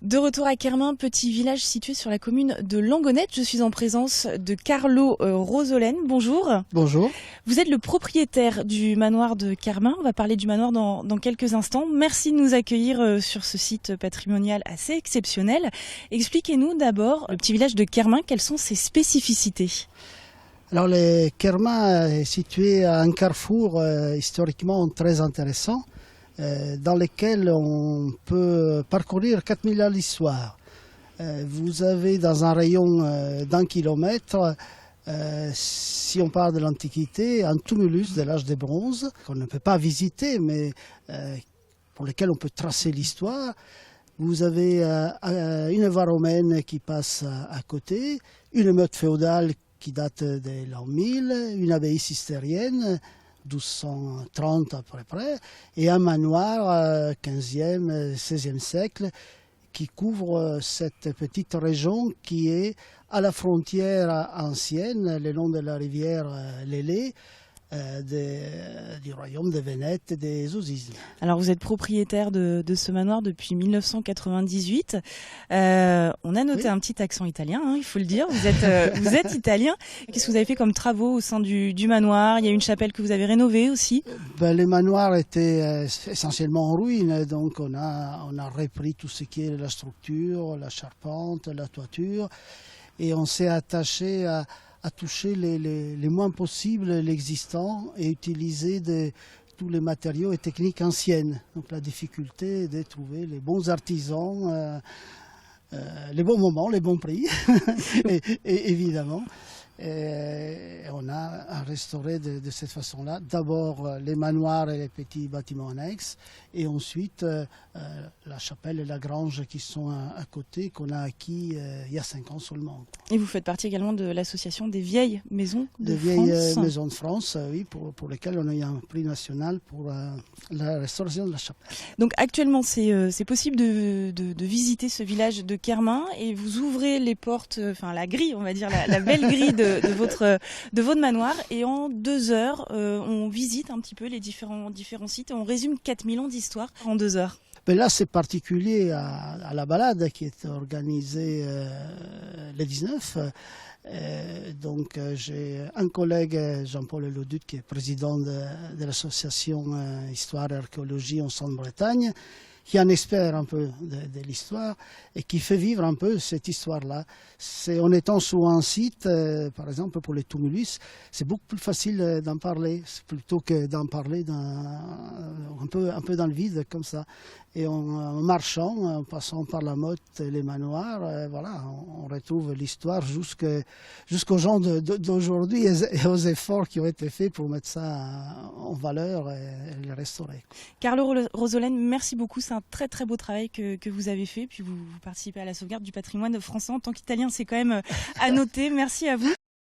De retour à Kermin, petit village situé sur la commune de Langonette. Je suis en présence de Carlo Rosolène. Bonjour. Bonjour. Vous êtes le propriétaire du manoir de Kermin. On va parler du manoir dans quelques instants. Merci de nous accueillir sur ce site patrimonial assez exceptionnel. Expliquez-nous d'abord, le petit village de Kermin, quelles sont ses spécificités? Alors, le Kermin est situé à un carrefour historiquement très intéressant, dans lequel on peut parcourir 4000 ans d'histoire. Vous avez dans un rayon d'1 kilomètre, si on parle de l'Antiquité, un tumulus de l'âge de bronze, qu'on ne peut pas visiter, mais pour lequel on peut tracer l'histoire. Vous avez une voie romaine qui passe à côté, une meute féodale qui date de l'an 1000, une abbaye cistérienne, 1230 à peu près, et un manoir 15e, 16e siècle qui couvre cette petite région qui est à la frontière ancienne, le long de la rivière Lélé, du royaume de Vénète et des Ouzizes. Alors vous êtes propriétaire de ce manoir depuis 1998. On a noté Oui. un petit accent italien, hein, il faut le dire. Vous êtes italien. Qu'est-ce que vous avez fait comme travaux au sein du manoir? Il y a une chapelle que vous avez rénovée aussi. Le manoir était essentiellement en ruine, donc on a repris tout ce qui est la structure, la charpente, la toiture, et on s'est attaché à toucher les moins possible l'existant et utiliser tous les matériaux et techniques anciennes. Donc la difficulté est de trouver les bons artisans, les bons moments, les bons prix, et évidemment. Et on a restauré de cette façon-là, d'abord les manoirs et les petits bâtiments annexes, et ensuite la chapelle et la grange qui sont à côté, qu'on a acquis il y a 5 ans seulement. Et vous faites partie également de l'association des vieilles maisons de France. Des vieilles maisons de France, oui, pour lesquelles on a eu un prix national pour la restauration de la chapelle. Donc actuellement, c'est possible de visiter ce village de Kermin, et vous ouvrez les portes, enfin la grille, on va dire, la belle grille de votre manoir, et en 2 heures, on visite un petit peu les différents sites et on résume 4000 ans d'histoire en 2 heures. Mais là, c'est particulier à la balade qui est organisée le 19. Donc, j'ai un collègue, Jean-Paul Leduc, qui est président de l'association Histoire et Archéologie en Centre-Bretagne, qui est un expert un peu de l'histoire et qui fait vivre un peu cette histoire-là. En étant sur un site, par exemple pour les tumulus, c'est beaucoup plus facile d'en parler, plutôt que d'en parler un peu dans le vide comme ça. Et en marchant, en passant par la motte et les manoirs, voilà, on retrouve l'histoire jusqu'aux gens d'aujourd'hui et aux efforts qui ont été faits pour mettre ça en valeur et le restaurer. Carlo Rosolène, merci beaucoup. C'est un très très beau travail que vous avez fait. Puis vous participez à la sauvegarde du patrimoine français en tant qu'Italien. C'est quand même à noter. Merci à vous.